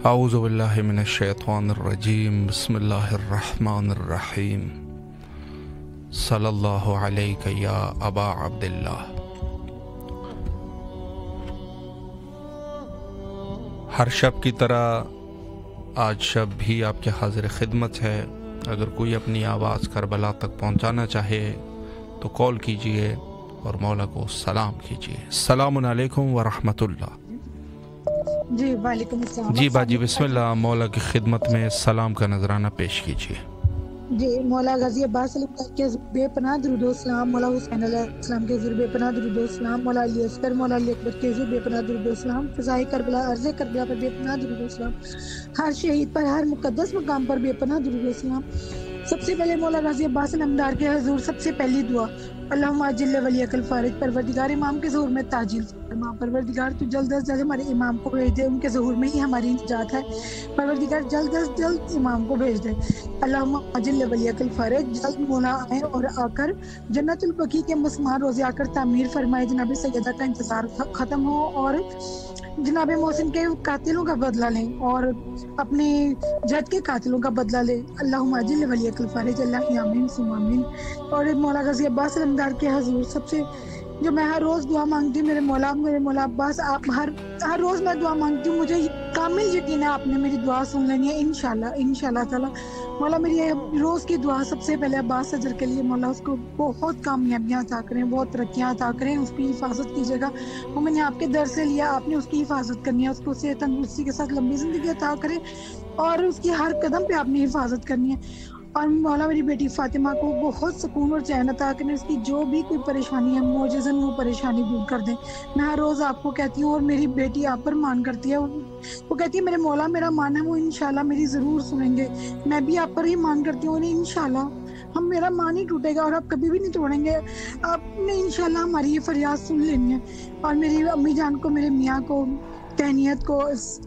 اعوذ باللہ من الشیطان الرجیم بسم اللہ الرحمن الرحیم صلی اللہ علیک یا ابا عبداللہ۔ ہر شب کی طرح آج شب بھی آپ کے حاضر خدمت ہے۔ اگر کوئی اپنی آواز کربلا تک پہنچانا چاہے تو کال کیجئے اور مولا کو سلام کیجئے۔ السلام علیکم ورحمۃ اللہ۔ جی وعلیکم السلام۔ جی باجی بسم اللہ، مولا کی خدمت میں سلام کا نذرانہ پیش کیجئے۔ جی مولا غازی عباس علیہ السلام کے بے پناہ درود و سلام، مولا حسین علیہ السلام کے حضور بے پناہ درود و سلام، مولا علی اصغر مولا علی اکبر کے حضور بے پناہ درود و سلام، فضائے کربلا عرض کربلا پر بے پناہ درود و سلام، ہر شہید پر ہر مقدس مقام پر بے پناہ درود و سلام۔ سب سے پہلے مولا غازی عباس علمدار کے حضور سب سے پہلی دعا، اللہم اجل ولیک الفارج، پروردگار امام کے ظہور میں تاجیل فرما، پروردگار تو جلد از جلد ہمارے امام کو بھیج دے، ان کے ظہور میں ہی ہماری نجات ہے، پروردگار جلد از جلد امام کو بھیج دے۔ اللہم اجل ولیک الفارج، جلد مولا آئے اور آ کر جنت البقیع کے مسمار روزے آ کر تعمیر فرمائے، جناب سیدہ کا انتظار ختم ہو اور جناب محسن کے قاتلوں کا بدلہ لیں اور اپنے جد کے قاتلوں کا بدلہ لیں۔ اللہم اجل ولیک الفارج، اللہ آمین ثم آمین۔ اور مولا غازی عباس علمدار کے حضور سب سے جو میں ہر روز دعا مانگتی ہوں، میرے مولا عباس، آپ ہر روز میں دعا مانگتی ہوں، مجھے کامل یقین ہے آپ نے میری دعا سن لینی ہے انشاءاللہ تعالی۔ مولا میری روز کی دعا سب سے پہلے عباس اجر کے لیے، مولا اس کو بہت کامیابیاں عطا کریں، بہت ترقیاں عطا کریں، اس کی حفاظت کیجیے گا۔ وہ میں نے آپ کے در سے لیا، آپ نے اس کی حفاظت کرنی ہے، اس کو صحت تندرستی کے ساتھ لمبی زندگی عطا کریں اور اس کی ہر قدم پہ آپ نے حفاظت کرنی ہے۔ اور مولا میری بیٹی فاطمہ کو بہت سکون اور چین عطا کریں، اس کی جو بھی کوئی پریشانی ہے معجزاً وہ پریشانی دور کر دیں۔ میں ہر روز آپ کو کہتی ہوں اور میری بیٹی آپ پر مان کرتی ہے، وہ کہتی ہے میرے مولا میرا مان ہے، وہ انشاءاللہ میری ضرور سنیں گے۔ میں بھی آپ پر ہی مان کرتی ہوں اور انشاءاللہ میرا مان ہی ٹوٹے گا اور آپ کبھی بھی نہیں توڑیں گے۔ آپ نے انشاءاللہ ہماری یہ فریاد سن لینی ہے۔ اور میری امی جان کو، میرے میاں کو، تہنیت کو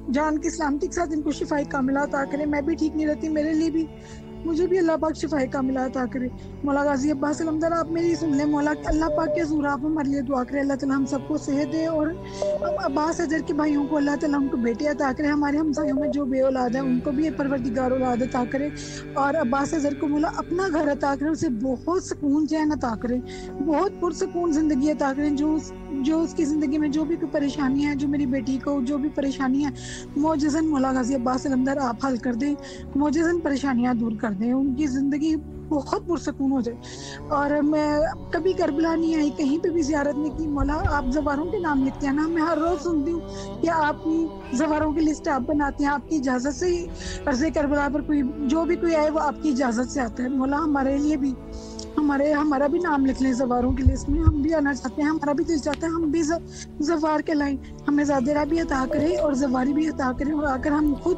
جان کی سلامتی کے ساتھ ان کو شفاء کاملہ عطا کرے۔ میں بھی ٹھیک نہیں رہتی، میرے لیے بھی، مجھے بھی اللہ پاک شفاء کاملہ عطا کرے۔ مولا غازی عباس علمدار آپ میری سن لیں، مولا اللہ پاک کے حضور آپ ہمارے لیے دعا کرے، اللہ تعالیٰ ہم سب کو صحت دے اور عباس اجر کے بھائیوں کو اللہ تعالیٰ ان کو بیٹے عطا کرے، ہمارے ہمسایوں میں جو بے اولاد ہیں ان کو بھی پروردگار اولاد عطا کرے، اور عباس اجر کو مولا اپنا گھر عطا کرے، اسے بہت سکون چین عطا کرے، بہت پرسکون زندگی عطا کرے۔ جو اس کی زندگی میں جو بھی کوئی پریشانی ہے، جو میری بیٹی کو جو بھی پریشانی ہے معجزاً مولا غازی عباس علمدار آپ حل کر دیں، معجزاً پریشانیاں دور کر دیں، ان کی زندگی بہت پرسکون ہو جائے۔ اور میں کبھی کربلا نہیں آئی، کہیں پہ بھی زیارت نہیں کی، مولا آپ زواروں کے نام لکھتے ہیں نا، میں ہر روز سنتی ہوں کہ آپ زواروں کی لسٹ آپ بناتے ہیں، آپ کی اجازت سے ہی عرض کربلا پر جو بھی کوئی آئے وہ آپ کی اجازت سے آتا ہے۔ مولا ہمارے لیے بھی ہمارا بھی نام لکھ لیں زواروں کی لسٹ میں، ہم بھی آنا چاہتے ہیں، ہمارا بھی دل چاہتا ہے ہم بھی زوار کے لائیں، ہمیں زادرہ بھی عطا کرے اور زواری بھی عطا کرے، اور آ کر ہم خود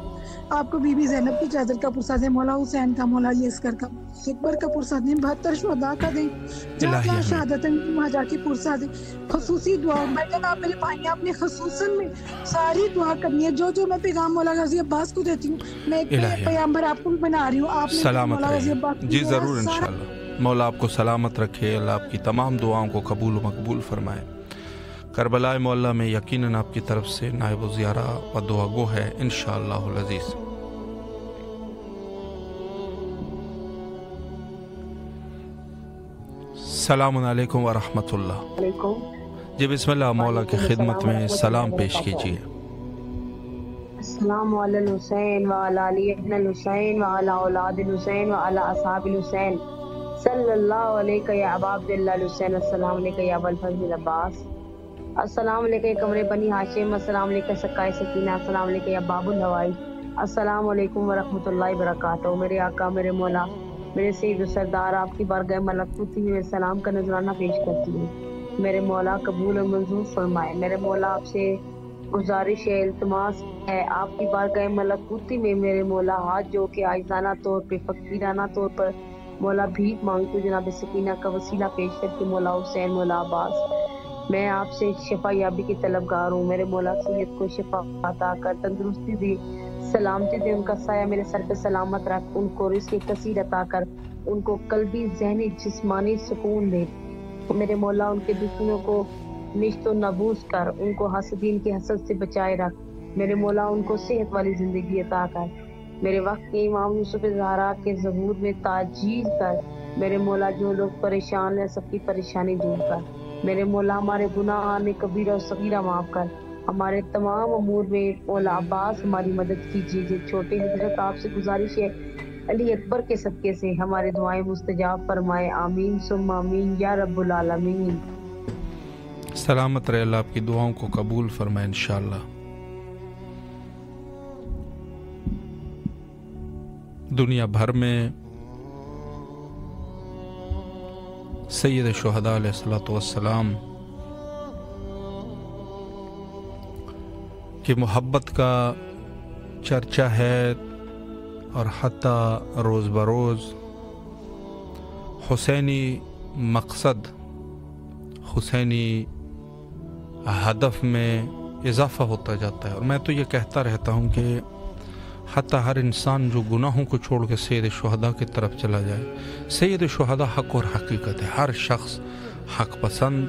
آپ کو بی بی زینب کی چادر کا پرسہ دیں، مولا حسین کا، مولا علی اصغر کا، اکبر کا پرسہ دیں، 72 شہداء کا دیں، جہاں شہادت وہاں جا کے پرسہ دیں۔ خصوصی دعا بیٹھے آپ میرے بھائی، آپ نے خصوصاً میں ساری دعا کرنی ہے، جو میں پیغام مولا غازی عباس کو دیتی ہوں، میں ایک پیغمبر آپ کو بنا رہی ہوں، آپ نے مولا غازی عباس جی ضرور انشاءاللہ۔ مولا آپ کو سلامت رکھے، اللہ آپ کی تمام دعاؤں کو قبول و مقبول فرمائے۔ کربلا معلیٰ میں یقیناً آپ کی طرف سے نائب و زیارہ و دعا گو ہے انشاءاللہ العزیز۔ السلام علیکم ورحمۃ اللہ۔ جی بسم اللہ، مولا کی خدمت میں سلام پیش کیجیے۔ السلام علی الحسین وعلی علی ابن الحسین وعلی اولاد الحسین وعلی اصحاب الحسین صلی اللہ علیہ یا ابا عبداللہ الحسین، السلام علیکم یا ابا الفضل عباس، السلام علیکم یا قمر بنی ہاشم، السلام علیکم سکائے سکینہ، السلام علیکم یا باب الہوائی، السلام علیکم ورحمۃ اللہ وبرکاتہ۔ میرے آقا، میرے مولا، میرے سید و سردار، آپ کی بارگاہ ملکوتی میں سلام کا نذرانہ پیش کرتی ہوں۔ میرے مولا قبول و منظور فرمائے۔ میرے مولا آپ سے گزارش ہے، التماس ہے، آپ کی بارگاہ ملکوتی میں میرے مولا ہاتھ جو کہ عاجزانہ طور پہ، فقیرانہ طور پر مولا بھیک مانگتے جناب سکینہ کا وسیلہ پیش کر کے مولا حسین، مولا عباس، میں آپ سے شفا یابی کی طلبگار ہوں۔ میرے مولا سید کو شفا عطا کر، تندرستی دی، سلامتی دے، ان کا سایہ میرے سر پہ سلامت رکھ، ان کو رزق کثیر عطا کر، ان کو قلبی، ذہنی، جسمانی سکون دے۔ میرے مولا ان کے دشمنوں کو نشت و نبوس کر، ان کو حاسدین کے حسد سے بچائے رکھ، میرے مولا ان کو صحت والی زندگی عطا کر. میرے وقت کے امام یوسف زہرا کے ظہور میں تاجیل کر. میرے مولا جو لوگ پریشان ہیں سب کی پریشانی دور کر. میرے مولا ہمارے گناہ نے کبیرہ و صغیرہ معاف کر. ہمارے تمام امور میں مولا عباس ہماری مدد کیجیے. چھوٹے حضرت آپ سے گزارش ہے علی اکبر کے صدقے سے ہماری دعائیں مستجاب فرمائے. آمین ثم آمین یا رب العالمین. سلامت رہے، اللہ آپ کی دعاؤں کو قبول فرمائے انشاءاللہ. دنیا بھر میں سید شہداء علیہ الصلوۃ والسلام کی محبت کا چرچا ہے، اور حتیٰ روز بروز حسینی مقصد، حسینی ہدف میں اضافہ ہوتا جاتا ہے. اور میں تو یہ کہتا رہتا ہوں کہ حتیٰ ہر انسان جو گناہوں کو چھوڑ کے سید شہداء کی طرف چلا جائے، سید شہداء حق اور حقیقت ہے. ہر شخص حق پسند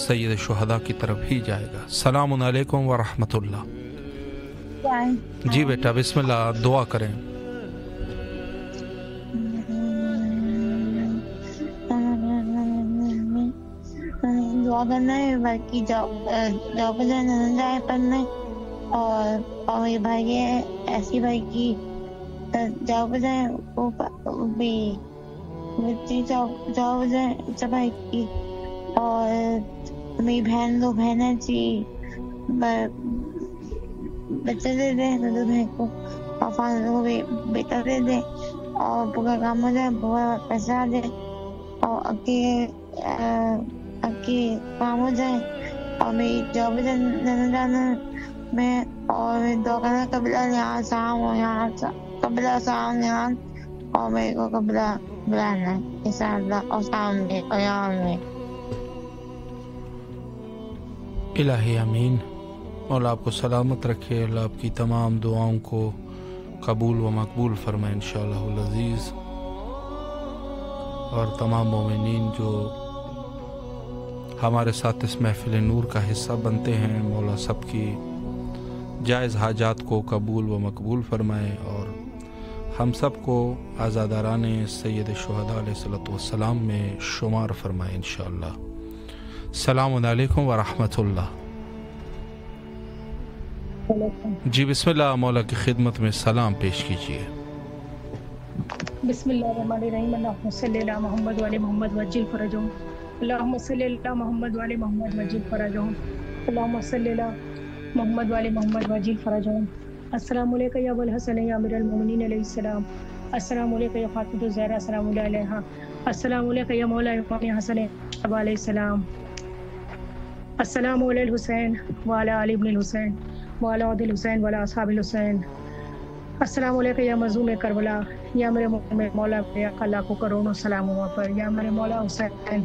سید شہداء کی طرف ہی جائے گا. السلام علیکم ورحمۃ اللہ. جی بیٹا بسم اللہ، دعا کریں. دعا کرنا ہے باقی جاب جائے پڑھنا، اور میرے بھائی ایسی بھائی کی جاب جائے وہ بھی جاب جائے بھائی کی، اور میری بہن دو بہنیں تھی بچے دے دیں دو بہن کو، اور فادر کو بھی بیٹا دے دیں، اور پورا کام ہو جائے، پورا پیسہ آ جائے، اور کی کام ہو جائے، اور میری جاب جانا میں، اور دعا کرنا قبلہ یہاں شام ہو، یہاں قبلہ شام یہاں، اور میرے کو قبلہ بلانا انشاءاللہ، اور شام میں اور یہاں میں. الہی امین. مولا آپ کو سلامت رکھے، اللہ آپ کی تمام دعاؤں کو قبول و مقبول فرمائے انشاءاللہ العزیز. اور تمام مومنین جو ہمارے ساتھ اس محفل نور کا حصہ بنتے ہیں، مولا سب کی جائز حاجات کو قبول و مقبول فرمائے، اور ہم سب کو آزاداران سید شہداء علیہ الصلوۃ والسلام میں شمار فرمائے انشاءاللہ. السلام علیکم ورحمۃ اللہ. جی بسم اللہ، مولا کی خدمت میں سلام پیش کیجیے. بسم اللہ الرحمن الرحیم. اللہم صلی علی محمد وعلی محمد وعجل فرجہم. اللہم صلی علی محمد وعلی محمد وعجل فرجہم. اللہم صلی علی محمد وعلی محمد وعجل فرجہم. السلام علیکم یا ابو الحسن یا امیر المومنین علیہ السلام. السلام علیکم یا فاطمۃ الزہرا سلام اللہ علیہا. السلام علیکم یا مولا امام حسن علیہ السلام. السلام علی الحسین وعلی آل ابن الحسین وعلی عد الحسین وعلی اصحاب الحسین. السلام علیکم یا مظلوم کربلا، یا میرے مولا میرے آقا لاکھوں کروڑوں سلام ہوا پر، یا میرے مولا حسین.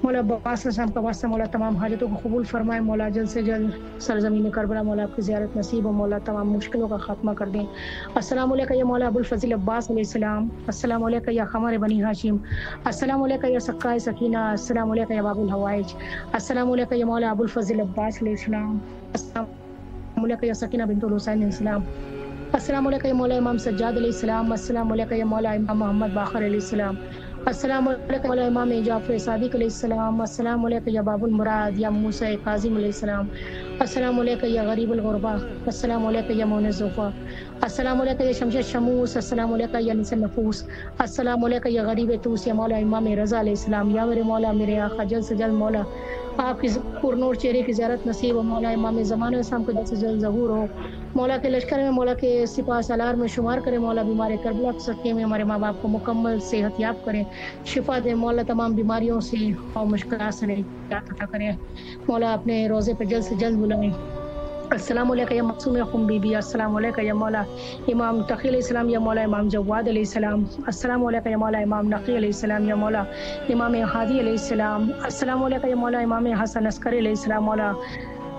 مولا عباس السلام کا واسطہ مولا تمام حاجتوں کو قبول فرمائے. مولا جلد سے جلد سرزمین کربلا مولا آپ کی زیارت نصیب ہو. مولا تمام مشکلوں کا خاتمہ کر دیں. السلام علیکم یا مولا ابو الفضل عباس علیہ السلام. السلام علیکم یا خمر بنی ہاشم. السلام علیکم یا سقائے سکینہ. السلام علیکم یا باب الحوائج. السلام علیکم یا مولا ابو الفضل عباس علیہ السلام. السلام علیکم یا سکینہ بنت الحسین علیہ السلام. السلام علیکم یا مولا امام سجاد علیہ السلام. السلام علیکم یا مولا امام محمد باقر علیہ السلام. السلام علیکم مولا امام جعفر صادق علیہ السلام. السلام علیکم یا باب المراد یا موسیٰ کاظم علیہ السلام. السلام علیکم یا غریب الغربا. السلام علیکم یا مون الزوفا. السلام علیکم یا شمشد شموس. السلام علیکم یا نس النفوس. السلام علیکم یا غریب توس یا مولا امام رضا علیہ السلام. یا میرے مولا میرے آقا جلد سے جلد مولا آپ کی پرنور چہرے کی زیارت نصیب ہو. مولا امام زمانہ اسلام کو جلد سے جلد ظہور ہو. مولا کے لشکر میں مولا کے سپاہ سالار میں شمار کرے. مولا بیمار کربلا کے صدقے میں ہمارے ماں باپ کو مکمل صحت یاب کرے، شفا دے. مولا تمام بیماریوں سے اور مشکلات سے نجات عطا کرے. مولا اپنے روزے پہ جلد سے جلد بلائیں. السلام علیکم یا معصوم خم بی بی. السلام علیکم یا مولا امام تقی علیہ السلام. یا مولا امام جواد علیہ السلام. السلام علیکم یا مولا امام نقی علیہ السلام. یا مولا امام ہادی علیہ السلام. السلام علیکم یا مولا امام حسن عسکری علیہ السلام. مولا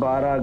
12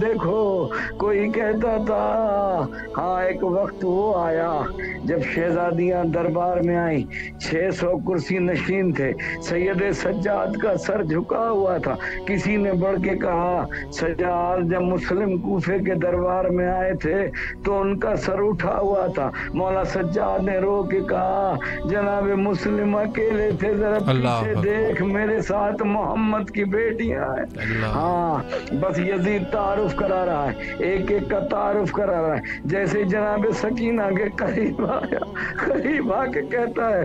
دیکھو. کوئی کہتا تھا ہاں ایک وقت وہ آیا جب شہزادیاں دربار میں آئیں, 600 کرسی نشین تھے, سید سجاد کا سر جھکا ہوا تھا. کسی نے بڑھ کے کہا سجاد جب مسلم کوفے کے دربار میں آئے تھے تو ان کا سر اٹھا ہوا تھا. مولا سجاد نے رو کے کہا جناب مسلم اکیلے تھے, ذرا پیچھے دیکھ میرے ساتھ محمد کی بیٹیاں ہیں. ہاں بس یزید تعارف کرا رہا ہے, ایک ایک کا تعارف کرا رہا ہے. جیسے جناب سکینہ کے قریب آیا, قریب آ کے کہتا ہے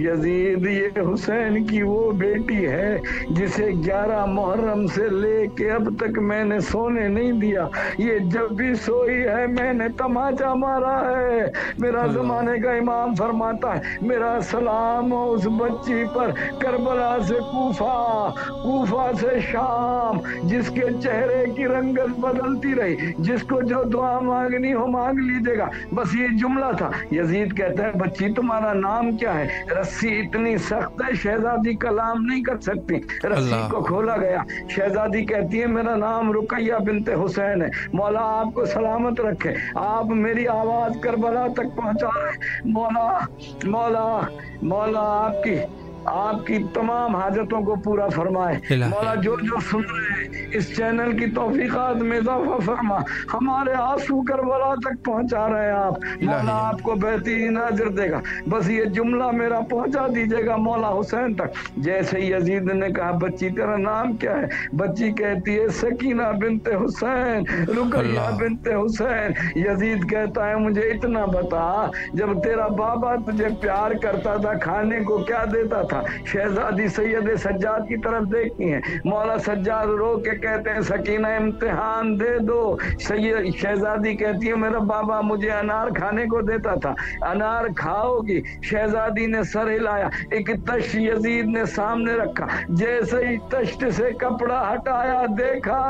یزید یہ حسین کی وہ بیٹی ہے جسے 11 محرم سے لے کے اب تک میں نے سونے نہیں دیا. یہ جب بھی سوئی ہے میں نے تماچا مارا ہے. میرا زمانے کا امام فرماتا ہے میرا سلام اس بچی پر, کربلا سے کوفہ, کوفہ سے شام, جس کے چہرے کی رنگت بدلتی رہی, جس کو جو دعا مانگنی ہو مانگ لیجیے گا. بس یہ جملہ تھا. یزید کہتا ہے بچی تمہارا نام کیا ہے؟ رسی اتنی سخت ہے شہزادی کلام نہیں کر سکتی. رسی کو کھولا گیا, شہزادی کہتی ہے میرا نام رقیہ بنت حسین ہے. مولا آپ کو سلامت رکھے, آپ میری آواز کربلا تک پہنچا رہے. مولا آپ کی تمام حاجتوں کو پورا فرمائے. مولا جو سن رہے ہیں اس چینل کی توفیقات میں اضافہ فرما, ہمارے آنسو کربلا تک پہنچا رہے ہیں آپ. مولا آپ کو بہترین اجر دے گا. بس یہ جملہ میرا پہنچا دیجیے گا مولا حسین تک. جیسے یزید نے کہا بچی تیرا نام کیا ہے؟ بچی کہتی ہے سکینہ بنت حسین, رقیہ بنت حسین. یزید کہتا ہے مجھے اتنا بتا جب تیرا بابا تجھے پیار کرتا تھا کھانے کو کیا دیتا تھا؟ شہزادی سید سجاد کی طرف دیکھتی ہیں. مولا سجاد رو کے کہتے ہیں سکینہ امتحان دے دو. شہزادی کہتی ہے میرا بابا مجھے انار کھانے کو دیتا تھا, انار کھاؤ گی؟ شہزادی نے سر ہلایا, ایک تشت یزید نے سامنے رکھا. جیسے ہی تشت سے کپڑا ہٹایا دیکھا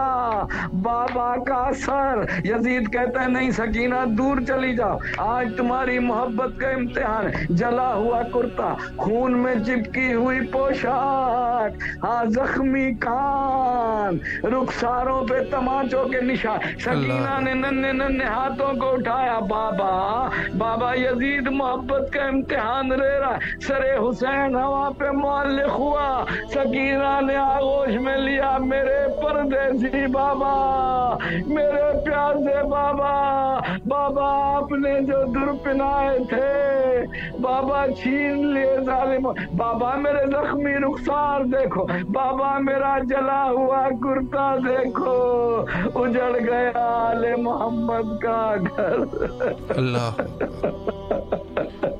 بابا کا سر. یزید کہتا ہے نہیں سکینہ دور چلی جاؤ, آج تمہاری محبت کا امتحان ہے. جلا ہوا کرتا, خون میں چپکی ہوئی پوشاک, ہاں زخمی کان, رخساروں پہ تماچوں کے نشان. سکینہ نے ننھے ہاتھوں کو اٹھایا. بابا یزید محبت کا امتحان لے رہا ہے. سر حسین ہوا پہ معلق ہوا. سکینہ نے آغوش میں لیا میرے پردیسی بابا, میرے پیاسے بابا. بابا آپ نے جو در پنائے تھے بابا چھین لیے ظالم. بابا میرے زخمی رخسار دیکھو, بابا میرا جلا ہوا کرتا دیکھو, اجڑ گیا آل محمد کا گھر.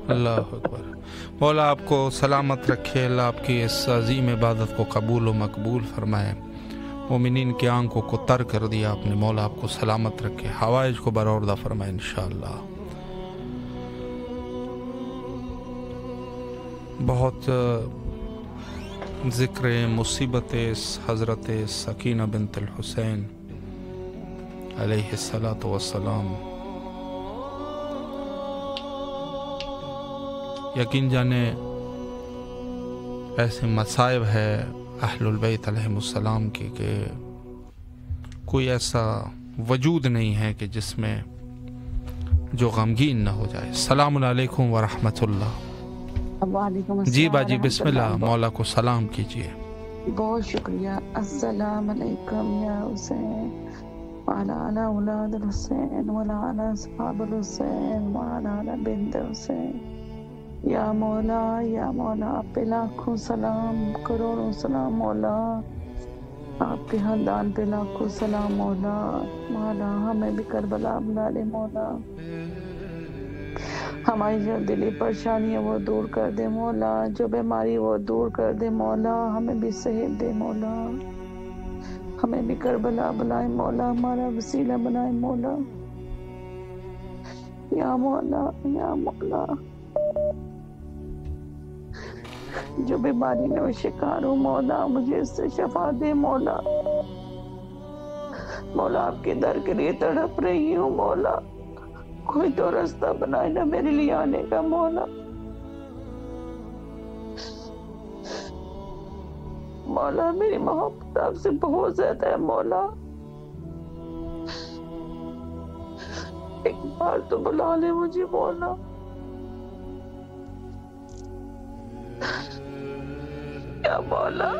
اللہ اکبر. مولا آپ کو سلامت رکھے, اللہ آپ کی اس عظیم عبادت کو قبول و مقبول فرمائے. مومنین کی آنکھوں کو تر کر دیا آپ نے, مولا آپ کو سلامت رکھے, حوائج کو برآوردہ فرمائے انشاءاللہ. بہت ذکر مصیبت حضرت سکینہ بنت الحسین علیہ الصلاۃ والسلام. یقین جانے ایسے مصائب ہے اہل البیت علیہم السلام کی کہ کوئی ایسا وجود نہیں ہے کہ جس میں جو غمگین نہ ہو جائے. السلام علیکم ورحمۃ اللہ. وعلیکم السلام. جی باجی بسم اللہ, مولا کو سلام کیجیے. بہت شکریہ. السلام علیکم یا حسین وعلی اولاد الحسین وعلی اصحاب الحسین وعلی بنت حسین. یا مولا آپ پہ لاکھوں سلام, کروڑوں سلام مولا, آپ کے خاندان پہ لاکھوں سلام مولا. مولا ہمیں بھی کربلا بنا لے مولا, ہماری جو دلی پریشانی ہے وہ دور کر دے مولا, جو بیماری وہ دور کر دے مولا, ہمیں بھی صحت دے مولا, ہمیں بھی کربلا بنائے مولا, ہمارا وسیلہ بنائے مولا. یا مولا جو بیماری میں وہ شکار ہوں مولا, مجھے اس سے شفا دے مولا. مولا آپ کے در کے لیے تڑپ رہی ہوں مولا, کوئی تو راستہ بنائے نا میرے لیے آنے کا مولا. مولا میری محبت آپ سے بہت زیادہ ہے مولا, بار تو بلا لے مجھے مولا. یا مولا.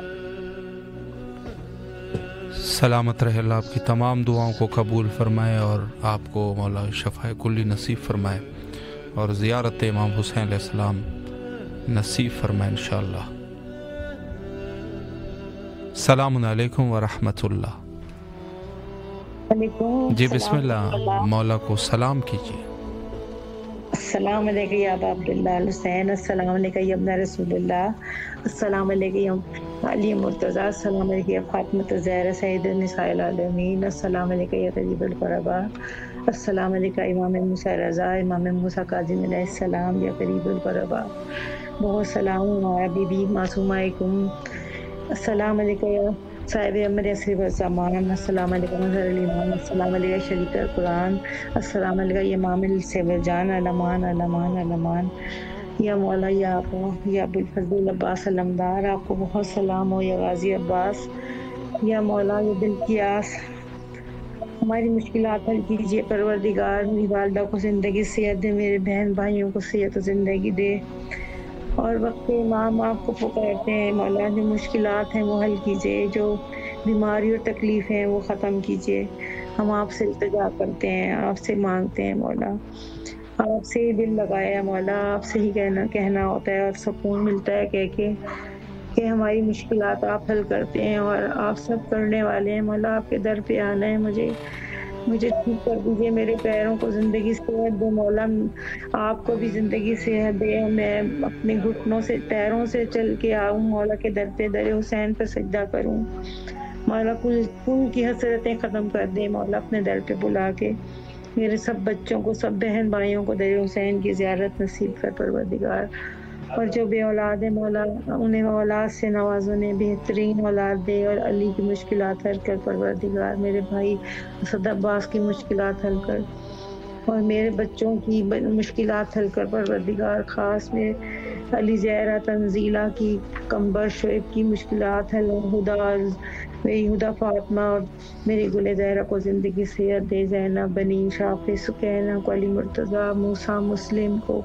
سلامت رہے اللہ آپ کی تمام دعاؤں کو قبول فرمائے اور آپ کو مولا شفاء کلی نصیب فرمائے اور زیارت امام حسین علیہ السلام نصیب فرمائے انشاءاللہ. السلام علیکم ورحمۃ اللہ. جی بسم اللہ، مولا کو سلام کیجیے. السلام علیکم یا ابا عبداللہ الحسین، السلام علیکم یا ابن رسول اللہ، السلام علیکم یا علی مرتضیٰ، السلام علیکم یا فاطمۃ الزہرا سید النساء العالمین، السلام علیکم یا قریب القربا، السلام علیکم امام موسیٰ رضا، امام موسیٰ کاظم علیہ السلام یا قریب القربا. بہت سلام ہمارا بی بی معصومہ کم. السلام علیکم یا صاحب امر عصر والزمان، السلام علیکم ظہر الامام، السلام علیکم شریک القرآن، السلام علیکم امام السیب جان علمان علمان علمان. یا مولا یا آقا یا ابوالفضل عباس علمدار، آپ کو بہت سلام ہو یا غازی عباس. یا مولا یا دل کی آس، ہماری مشکلات حل کیجیے پروردگار. میری والدہ کو زندگی صحت دے، میرے بہن بھائیوں کو صحت و زندگی دے. اور وقت امام آپ کو پکارتے ہیں مولا، جو مشکلات ہیں وہ حل کیجیے، جو بیماری اور تکلیف ہیں وہ ختم کیجیے. ہم آپ سے التجا کرتے ہیں، آپ سے مانگتے ہیں مولا، آپ سے ہی دل لگایا ہے مولا، آپ سے ہی کہنا ہوتا ہے اور سکون ملتا ہے کہہ کے کہ ہماری مشکلات آپ حل کرتے ہیں اور آپ سب کرنے والے ہیں مولا. آپ کے در پہ آنا ہے، مجھے ٹھیک کر دیجیے، میرے پیروں کو زندگی صحت دے مولا، آپ کو بھی زندگی صحت دے. میں اپنے گھٹنوں سے پیروں سے چل کے آؤں مولا کے در پہ، در حسین پہ سجدہ کروں مولا. کل کی حسرتیں ختم کر دے مولا، اپنے در پہ بلا کے میرے سب بچوں کو، سب بہن بھائیوں کو در حسین کی زیارت نصیب کر پروردگار. اور جو بے اولاد ہے مولا، انہیں اولاد سے نواز، انہیں بہترین اولاد دے اور علی کی مشکلات حل کر پروردگار. میرے بھائی اسد عباس کی مشکلات حل کر اور میرے بچوں کی مشکلات حل کر پروردگار. خاص میں علی زہرا تنزیلہ کی، قمبر شعیب کی مشکلات حل، میری ہدا فاطمہ اور میری گل زہرا کو زندگی صحت دے. زینب، بنی، شافع، سکینہ کو، علی مرتضیٰ، موسیٰ، مسلم کو،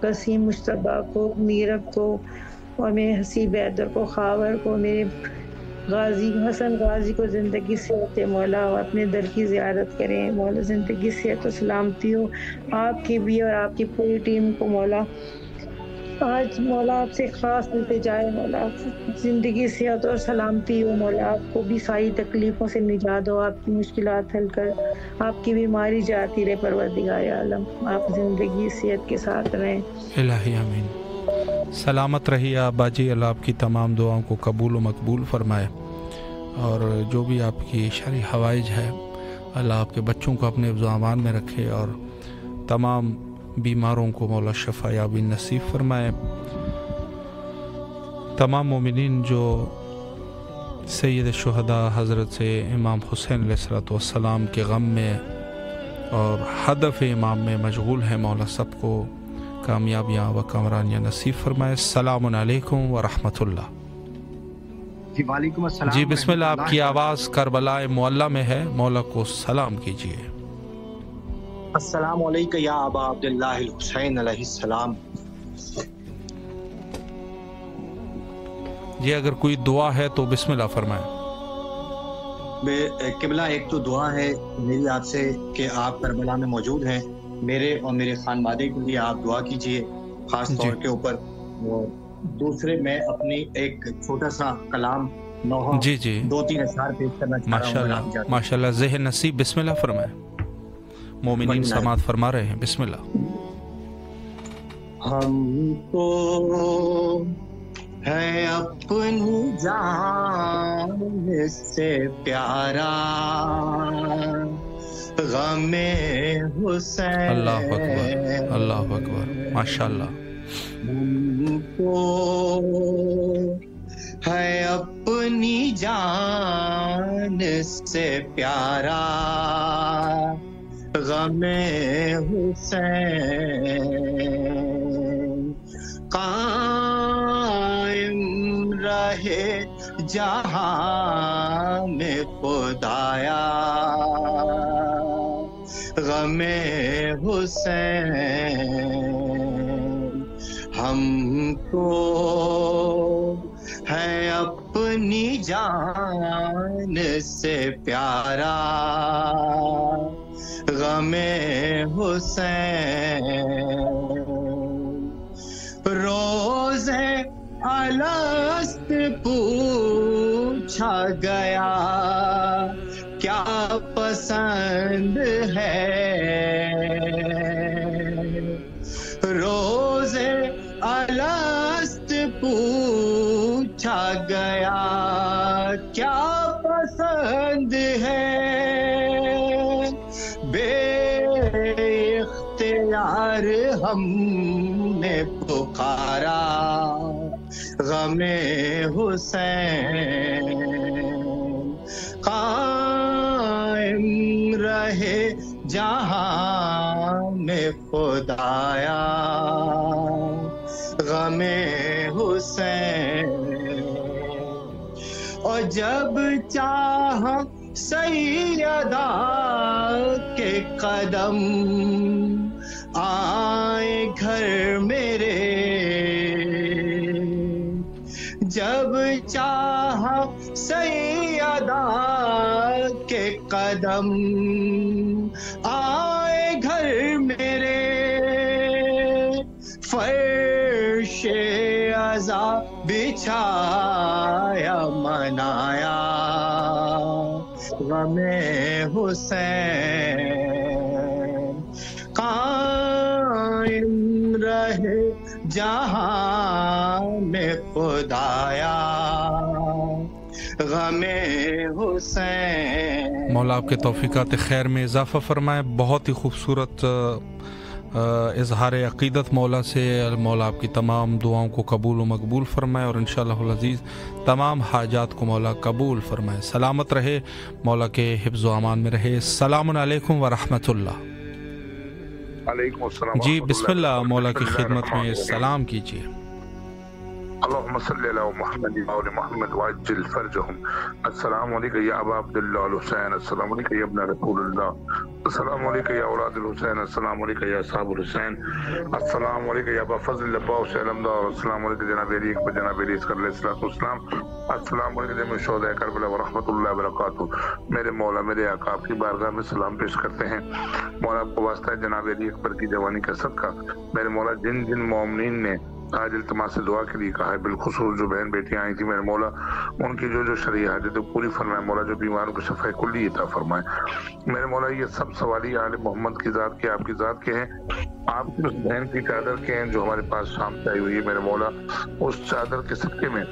قسیم، مشتبہ کو، میرب کو اور میرے حسیب حیدر کو، خاور کو، میرے غازی حسن غازی کو زندگی صحت دے مولا. اور اپنے در کی زیارت کریں مولا، زندگی صحت و سلامتی ہو آپ کی بھی اور آپ کی پوری ٹیم کو مولا. آج مولا آپ سے خاص التجا ہے مولا، زندگی صحت اور سلامتی ہو مولا. آپ کو بھی ساری تکلیفوں سے نجات ہو، آپ کی مشکلات حل کر آپ کی بیماری جاتی رہے پروردگار عالم. آپ زندگی صحت کے ساتھ رہیں الہی آمین. سلامت رہیے ابا جی، اللہ آپ کی تمام دعاؤں کو قبول و مقبول فرمائے اور جو بھی آپ کی شرعی حوائج ہے اللہ آپ کے بچوں کو اپنے امان میں رکھے اور تمام بیماروں کو مولا شفا یابی نصیب فرمائے. تمام مومنین جو سید الشہداء حضرت سے امام حسین علیہ السلام کے غم میں اور ہدف امام میں مشغول ہیں مولا، سب کو کامیابیاں و کامرانیاں نصیب فرمائے. السلام علیکم ورحمۃ اللہ. جی وعلیکم السلام. جی بسم اللہ، آپ کی آواز کربلا معلیٰ میں ہے، مولا کو سلام کیجیے. السلام علیکم یا ابا عبداللہ الحسین علیہ السلام. جی اگر کوئی دعا ہے تو بسم اللہ فرمائیں. قبلہ ایک تو دعا ہے میری آپ سے کہ آپ کربلا میں موجود ہیں، میرے اور میرے خانوادے کے لیے آپ دعا کیجئے خاص طور کے اوپر. دوسرے میں اپنی ایک چھوٹا سا کلام نوحہ جی 2-3 اشعار پیش کرنا چاہ رہا ہوں. ماشاءاللہ ذہن نصیب. بسم اللہ فرمائیں. مومنین سماعت فرما رہے ہیں. بسم اللہ. ہم کو ہے اپنی جان سے پیارا غم حسین. اللہ اکبر، اللہ اکبر، ماشاءاللہ. ہم کو ہے اپنی جان سے پیارا غم حسین. قائم رہے جہاں میں خدایا غم حسین ہم کو ہے اپنی جان سے پیارا غم حسین روز الست پوچھا گیا کیا پسند ہے روز الست پوچھا گیا کیا پسند ہے بے اختیار ہم نے پکارا غم حسین قائم رہے جہاں میں خدایا غم حسین اور جب چاہا سیدہ کے قدم آئے گھر میرے جب چاہا سیدہ کے قدم آئے گھر میرے فرش عزا بچھایا منایا غم حسین قائم رہے جہاں میں خدایا غم حسین. مولا آپ کے توفیقات خیر میں اضافہ فرمائے. بہت ہی خوبصورت اظہار عقیدت مولا سے. مولا آپ کی تمام دعاؤں کو قبول و مقبول فرمائے اور انشاءاللہ العزیز تمام حاجات کو مولا قبول فرمائے. سلامت رہے, مولا کے حفظ و امان میں رہے. السلام علیکم ورحمۃ اللہ. علیکم السلام. جی بسم اللہ, مولا کی خدمت میں سلام کیجیے. اللهم صل على محمد وآل محمد وعجل فرجهم. السلام علیکم یا ابا عبداللہ الحسین. السلام علیکم یا ابن رسول اللہ. السلام علیکم یا اولاد الحسین. السلام علیکم یا اصحاب الحسین. السلام علیکم یا ابا فضل عباس علمدار. السلام علیکم جناب علی اکبر جناب علی اصغر علیہ السلام. السلام علیکم جميع شہداء کربلا ورحمۃ اللہ وبرکاتہ. میرے مولا میرے آقا آپ کی بارگاہ میں سلام پیش کرتے ہیں. مولا آپ کو واسطہ ہے جناب علی اکبر کی جوانی کا صدقہ. میرے مولا جن جن مومنین نے آج التماس دعا کے لیے کہا ہے, بالخصوص جو بہن بیٹیاں آئی تھی میرے مولا ان کی جو شرعی حاجتیں پوری فرمائے. مولا جو بیماروں کو شفا کلی عطا فرمائے. میرے مولا یہ سب سوالی آل محمد کی ذات کے, آپ کی ذات کے ہیں, آپ کی اس بہن کی چادر کے ہیں جو ہمارے پاس شام سے آئی ہوئی ہے. میرے مولا اس چادر کے صدقے میں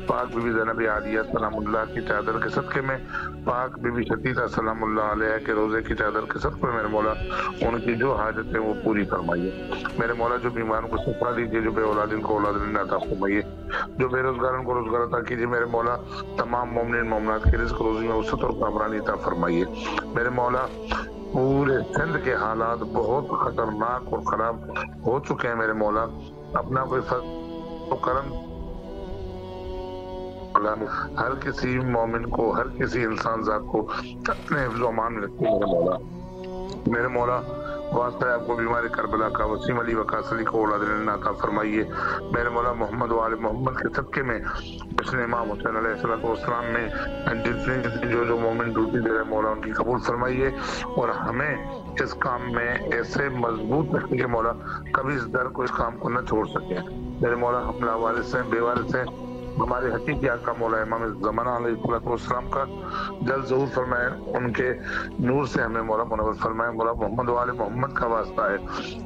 پاک بی بی زینب عالیہ سلام اللہ کی چادر کے صدقے میں, پاک بی بی شتیتا سلام اللہ علیہ کے روزے کی چادر کے صدقے میں میرے مولا ان کی جو حاجت ہے وہ پوری فرمائیے. میرے مولا جو بیماروں کو شفا دیجیے, جو بے اولادین کو اولاد عطا فرمائیے, جو بے روزگاروں کو روزگار عطا کیجیے. میرے مولا تمام مومنین مومنات کی رزق روزی میں وسعت اور کامرانی عطا فرمائیے. میرے مولا پورے سندھ کے حالات بہت خطرناک اور خراب ہو چکے ہیں. میرے مولا اپنا کوئی فضل و کرم ہر کسی مومن کو, ہر کسی انسان ذات کو اپنے حفظ و امان میں رکھتے. میرے مولا میرے مولا واسطہ آپ کو بیمار کربلا کا وسیم علی وقاص علی کو اولاد عطا فرمائیے. میرے مولا محمد و آل محمد کے صدقے میں جشن امام حسین علیہ السلام میں جتنے جو مومن ڈیوٹی دے رہے مولا ان کی قبول فرمائیے, اور ہمیں اس کام میں ایسے مضبوط رکھیں کہ مولا کبھی اس در کو اس کام کو نہ چھوڑ سکیں. میرے مولا ہم لاوارث ہیں, بے وارث ہیں. ہمارے حقیقی آقا مولا امام زمانہ علیہ السلام کا جلد ظہور فرمائے, ان کے نور سے ہمیں مولا منور فرمائے. مولا محمد و آل محمد کا واسطہ ہے.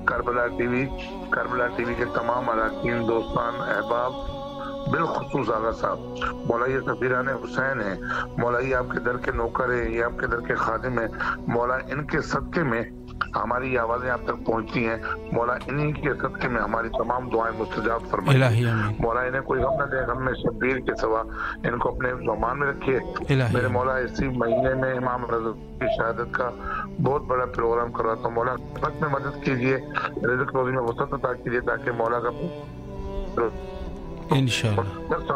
کربلا ٹی وی کے تمام اراکین, دوستان, احباب, بالخصوص آغا صاحب مولا یہ سفیران حسین ہیں. مولا یہ آپ کے در کے نوکر ہیں, یہ آپ کے در کے خادم ہیں. مولا ان کے صدقے میں ہماری یہ آوازیں آپ تک پہنچتی ہیں. مولا انہی کے صدقے میں ہماری تمام دعائیں مستجاب فرمائیے. مولا انہیں کوئی غم نہ دے, ہم میں شبیر کے سوا ان کو اپنے زمان میں رکھیے. میرے مولا اسی مہینے میں امام رضا کی شہادت کا بہت بڑا پروگرام کرواتا ہوں. مولا خدمت میں مدد کیجیے, رزق روزی میں وسعت عطا کیجیے تاکہ مولا کا انشاءاللہ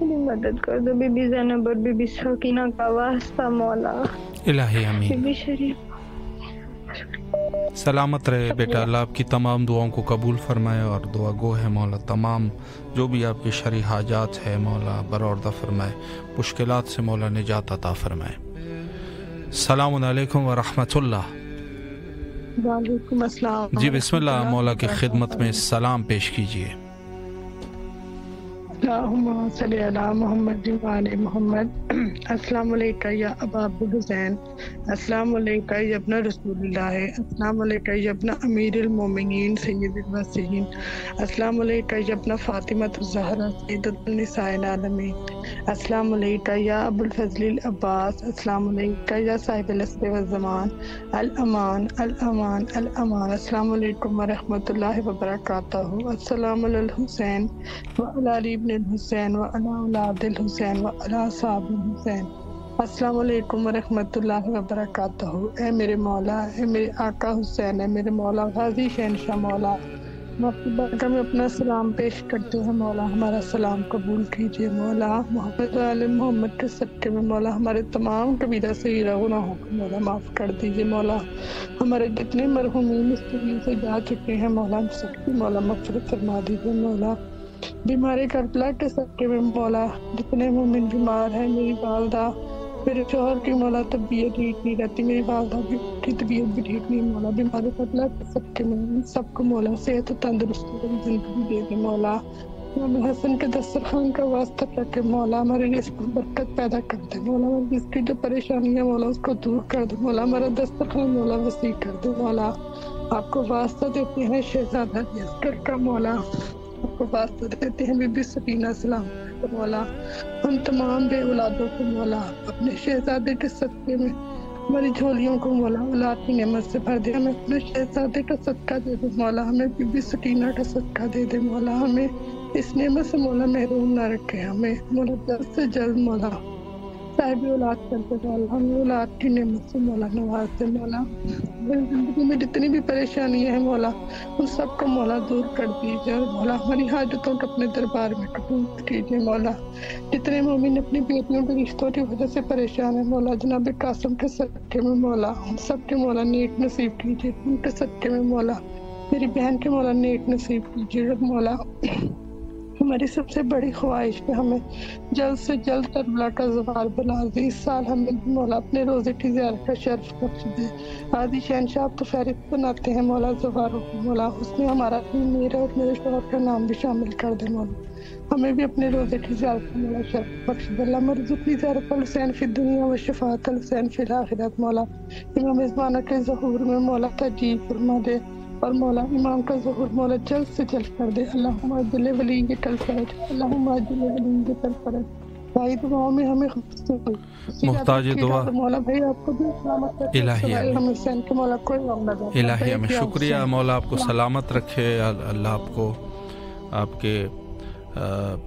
میری مدد کر دو، بی بی زینب اور بی بی سکینہ کا واسطہ مولا، الہی آمین۔ بی بی شریف سلامت رہے بیٹا، اللہ آپ کی تمام دعاؤں کو قبول فرمائے اور دعا گو ہے مولا، تمام جو بھی آپ کی شرعی حاجات ہے مولا برآوردہ فرمائے، مشکلات سے مولا نجات عطا فرمائے۔ السلام علیکم ورحمۃ اللہ۔ وعلیکم السلام۔ جی بسم اللہ، مولا کی خدمت میں سلام پیش کیجیے۔ اللہم صلی علی محمد وعلی محمد۔ السلام علیکم یا ابا عبدالحسین، السلام علیکم یا ابن رسول اللہ، السلام علیکم یا ابن امیر المومنین سید المرسلین، السلام علیکم یا ابن فاطمہ الزہرا سیدۃ النساء العالمین، السلام علیکم یا ابو الفضل العباس، السلام علیکم یا صاحب العصر والزمان، الامان الامان الامان، السلام علیکم ورحمۃ اللہ وبرکاتہ، السلام علی الحسین وعلی علی ابن الحسین وعلی اولاد الحسین وعلی اصحاب الحسین، السلام علیکم ورحمۃ اللہ وبرکاتہ۔ اے میرے مولا، اے میرے آقا حسین، اے میرے مولا غازی شہنشاہ مولا، ہم آپ کی بارگاہ میں اپنا سلام پیش کرتے ہیں مولا، ہمارا سلام قبول کیجیے مولا، محمد علی محمد کے صدقے میں مولا ہمارے تمام کبیرہ صغیرہ گناہوں کو مولا معاف کر دیجیے مولا، ہمارے جتنے مرحومین اس دنیا سے جا چکے ہیں مولا ہم سب کی مولا مغفرت فرما دیجیے مولا، بیماری کربلا کے صدقے میں مولا جتنے مومن بیمار ہیں، میری والدہ، میرے شوہر کی مولا طبیعت ٹھیک نہیں رہتی، میری والدہ کی طبیعت بھی ٹھیک نہیں مولا، بیماری کربلا کے صدقے میں سب کو مولا صحت و تندرستی کی زندگی دے دے مولا، امام حسن کے دسترخوان کا واسطہ رکھے مولا، ہمارے رزق میں برکت پیدا کر دے مولا، ہماری جس کی جو پریشانی ہے مولا اس کو دور کر دے مولا، ہمارا دسترخوان مولا وسیع کر دے مولا، آپ کو واسطہ دیتے ہیں شہزادہ یسکر کا مولا، آپ کو واسطہ دیتے ہیں بی بی سکینہ سلام مولا، ہم تمام بے اولادوں کو مولا اپنے شہزادے کے صدقے میں ہماری جھولیوں کو مولا اولاد کی نعمت سے بھر دے، ہمیں اپنے شہزادے کا صدقہ دے دے مولا، ہمیں بی بی سکینہ کا صدقہ دے دے مولا، ہمیں اس نعمت سے مولا محروم نہ رکھے، ہمیں مولا جلد سے جلد مولا صاحب اولاد کر دے مولا، ہمیں اولاد کی نعمت سے مولا نواز دے مولا، میری زندگی میں جتنی بھی پریشانیاں ہیں مولا ان سب کو مولا دور کر دیجیے اور مولا ہماری حاجتوں کو اپنے دربار میں قبول کیجیے مولا، جتنے مومن اپنی بیٹیوں کے رشتوں کی وجہ سے پریشان ہیں مولا جناب قاسم کے صدقے میں مولا ہم سب کے مولا نیک نصیب کیجیے، ان کے صدقے میں مولا میری بہن کے مولا نیک نصیب کیجیے مولا، ہماری سب سے بڑی خواہش ہے ہمیں جلد سے جلد کربلا کا زوال بنا دے، اس سال ہمیں مولا اپنے روزے کی زیارت کا شرف بخش دے، عادی شہنشاہ تو فہرست بناتے ہیں مولا زواروں کو مولا، اس میں ہمارا میرا اور میرے شوہر کا نام بھی شامل کر دے مولا، ہمیں بھی اپنے روزے کی زیارت کا مولا شرف بخش دے، اللہ مرزقنی زیارت الحسین فی الدنیا و شفاعت الحسین فی الآخرت مولا، امام زمانہ کے ظہور میں مولا تجیب فرما دے اور مولا امام کا ظہور مولا جلد سے جلد کر دے، اللہم عجل ولی کل فرج، اللہم عجل ولی کل فرج، بھائی دعاؤں میں ہمیں محتاج دعا مولا بھائی آپ کو بھی سلامت رکھے، الہی ہم حسین کے مولا کوئی غم نہ دے، الہی ہمیں شکریہ مولا، آپ کو سلامت رکھے، اللہ آپ کو آپ کے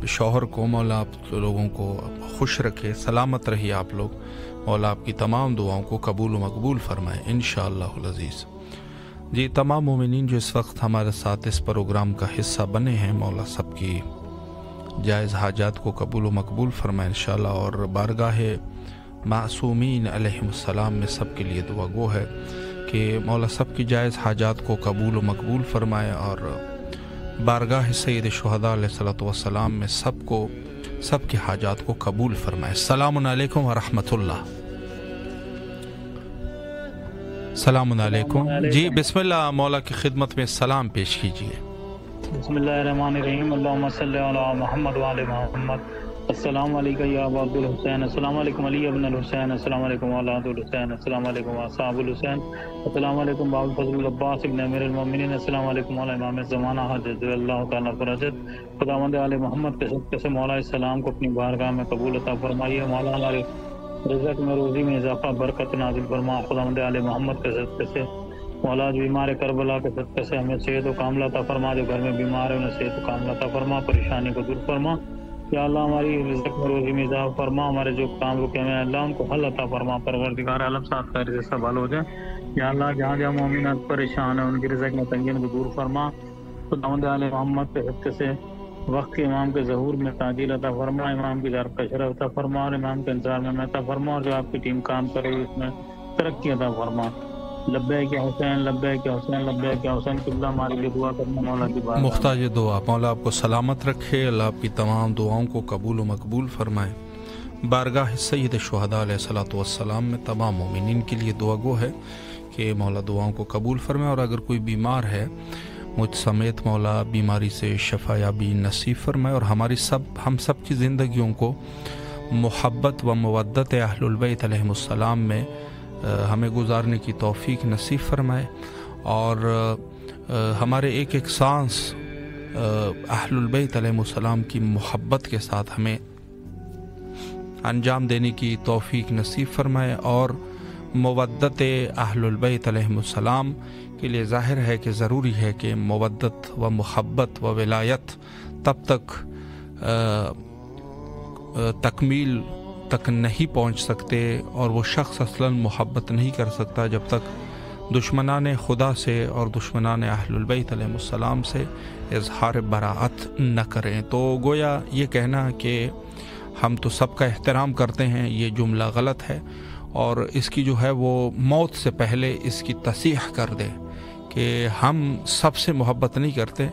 شوہر کو مولا آپ لوگوں کو خوش رکھے، سلامت رہیے آپ لوگ، مولا آپ کی تمام دعاؤں کو قبول و مقبول فرمائے انشاءاللہ العزیز۔ جی تمام مومنین جو اس وقت ہمارے ساتھ اس پروگرام کا حصہ بنے ہیں، مولا سب کی جائز حاجات کو قبول و مقبول فرمائے انشاءاللہ، اور بارگاہ معصومین علیہم السلام میں سب کے لیے دعا گو ہے کہ مولا سب کی جائز حاجات کو قبول و مقبول فرمائے، اور بارگاہ سید شہداء علیہ الصلوۃ والسلام میں سب کی حاجات کو قبول فرمائے۔ السلام علیکم ورحمۃ اللہ۔ السلام علیکم، جی بسم اللہ، مولا کی خدمت میں سلام پیش کیجیے۔ بسم اللہ الرحمن الرحیم، اللہم صلی علی محمد وعلی محمد، السلام علیکم یا ابا عبدالحسین، السلام علیکم علی ابن الحسین، السلام علیکم اولاد الحسین، السلام علیکم اصحاب الحسین، السلام علیکم باب الفضل العباس ابن امیر المومنین، السلام علیکم علی امام زمانہ حضرت اللہ تعالیٰ فرجت، خداوند آل محمد کے صدقے سے مولا السلام کو اپنی بارگاہ میں قبول عطا فرمائیے، مولا ہمارے رزق میں روزی میں اضافہ برکت نازل فرما، خداوند آل محمد کے صدقے سے مولا جو بیمار کربلا کے صدقے سے ہمیں صحت و کاملہ عطا فرما، جو گھر میں بیمار ہے انہیں صحت و کاملہ عطا فرما، پریشانی کو دور فرما، یا اللہ ہماری رزق میں روزی میں اضافہ فرما، ہمارے جو کام رکے ہیں اللہ ان کو حل عطا فرما، پروردگار عالم ساتھ خیر سے سب حل ہو جائے، یا اللہ جہاں جہاں مومنات پریشان ہیں ان کی رزق میں تنگی کو دور فرما، خداوند آل محمد کے صدقے سے وقت کے امام کے ظہور میں تعجیل عطا فرما، امام کی دار کا شرف عطا فرما، اور امام کے انتظار میں عطا فرما، اور جو آپ کی ٹیم کام کرے اس میں ترقی عطا فرما۔ لبیک یا حسین، لبیک یا حسین، لبیک یا حسین، قبلہ ہمارے لیے دعا کرنا مولا کی بات۔ محتاج دعا، مولا آپ کو سلامت رکھے، اللہ آپ کی تمام دعاؤں کو قبول و مقبول فرمائے۔ بارگاہ سید شہداء علیہ الصلوۃ والسلام میں تمام مومنین کے لیے دعا گو ہے کہ مولا دعاؤں کو قبول فرمائے، اور اگر کوئی بیمار ہے مجھ سمیت مولا بیماری سے شفا یابی نصیب فرمائے، اور ہم سب کی زندگیوں کو محبت و مودت اہل البیت علیہم السلام میں ہمیں گزارنے کی توفیق نصیب فرمائے، اور ہمارے ایک ایک سانس اہل البیت علیہم السلام کی محبت کے ساتھ ہمیں انجام دینے کی توفیق نصیب فرمائے۔ اور مودت اہل البیت علیہم السلام کے لیے ظاہر ہے کہ ضروری ہے کہ مودت و محبت و ولایت تب تک تکمیل تک نہیں پہنچ سکتے، اور وہ شخص اصلاً محبت نہیں کر سکتا جب تک دشمنان خدا سے اور دشمنان اہل البیت علیہ السلام سے اظہار براءت نہ کریں۔ تو گویا یہ کہنا کہ ہم تو سب کا احترام کرتے ہیں، یہ جملہ غلط ہے، اور اس کی جو ہے وہ موت سے پہلے اس کی تصحیح کر دے کہ ہم سب سے محبت نہیں کرتے،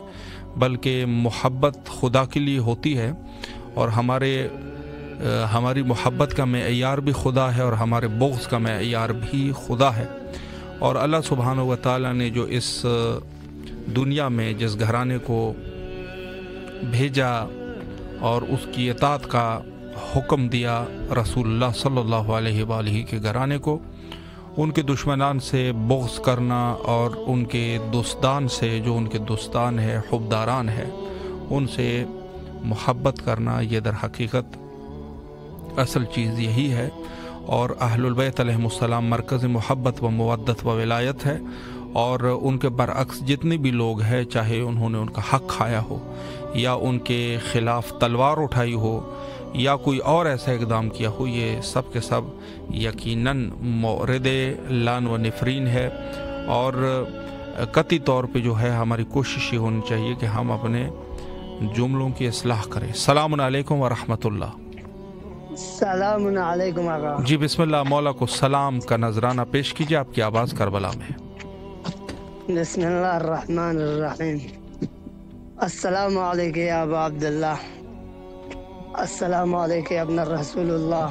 بلکہ محبت خدا کے لیے ہوتی ہے، اور ہماری محبت کا معیار بھی خدا ہے، اور ہمارے بغض کا معیار بھی خدا ہے۔ اور اللہ سبحانہ و تعالیٰ نے جو اس دنیا میں جس گھرانے کو بھیجا اور اس کی اطاعت کا حکم دیا رسول اللہ صلی اللہ علیہ وآلہ کے گھرانے کو، ان کے دشمنان سے بغض کرنا اور ان کے دوستدان سے، جو ان کے دوستان ہے، حبداران ہے، ان سے محبت کرنا، یہ در حقیقت اصل چیز یہی ہے۔ اور اہل البیت علیہم السلام مرکز محبت و مودت و ولایت ہے، اور ان کے برعکس جتنے بھی لوگ ہیں، چاہے انہوں نے ان کا حق کھایا ہو، یا ان کے خلاف تلوار اٹھائی ہو، یا کوئی اور ایسا اقدام کیا ہو، یہ سب کے سب یقیناً مورد لعن و نفرین ہے۔ اور قطعی طور پہ جو ہے ہماری کوشش یہ ہونی چاہیے کہ ہم اپنے جملوں کی اصلاح کریں۔ السلام علیکم ورحمۃ اللہ۔ السلام علیکم آقا۔ جی بسم اللہ، مولا کو سلام کا نذرانہ پیش کیجیے، آپ کی آواز کربلا میں۔ بسم اللہ الرحمن الرحیم۔ السلام علیکم یا ابا عبداللہ، السلام علیکم یا ابن رسول اللہ،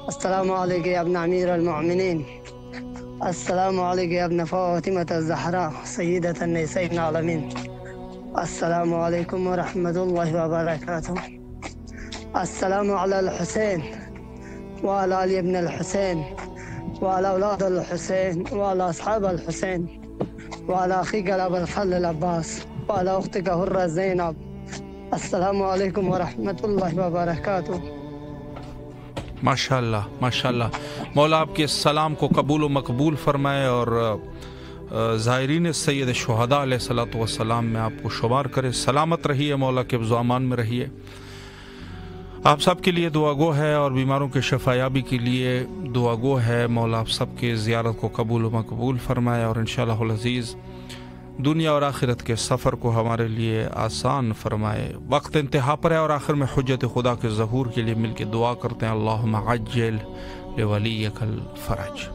السلام علیکم یا ابن امیر المؤمنین، السلام علیکم یا ابن فاطمة الزہرا سیدۃ النساء العالمین، السلام علیکم ورحمۃ اللہ وبرکاتہ۔ السلام علی الحسین وعلی علی ابن الحسین وعلی اولاد الحسین وعلی اصحاب الحسین وعلی اخیک ابو الفضل العباس وعلی اختک حرہ زینب۔ السلام علیکم ورحمۃ اللہ وبرکاتہ۔ ماشاءاللہ ماشاءاللہ، مولا آپ کے اس سلام کو قبول و مقبول فرمائے، اور زائرین سید شہداء علیہ الصلوۃ والسلام میں آپ کو شمار کرے۔ سلامت رہیے، مولا کے حفظ و امان میں رہیے۔ آپ سب کے لیے دعا گو ہے، اور بیماروں کے شفا یابی کے لیے دعا گو ہے۔ مولا آپ سب کے زیارت کو قبول و مقبول فرمائے، اور انشاءاللہ العزیز دنیا اور آخرت کے سفر کو ہمارے لیے آسان فرمائے۔ وقت انتہا پر ہے، اور آخر میں حجت خدا کے ظہور کے لیے مل کے دعا کرتے ہیں، اللہم عجل لولیک الفرج۔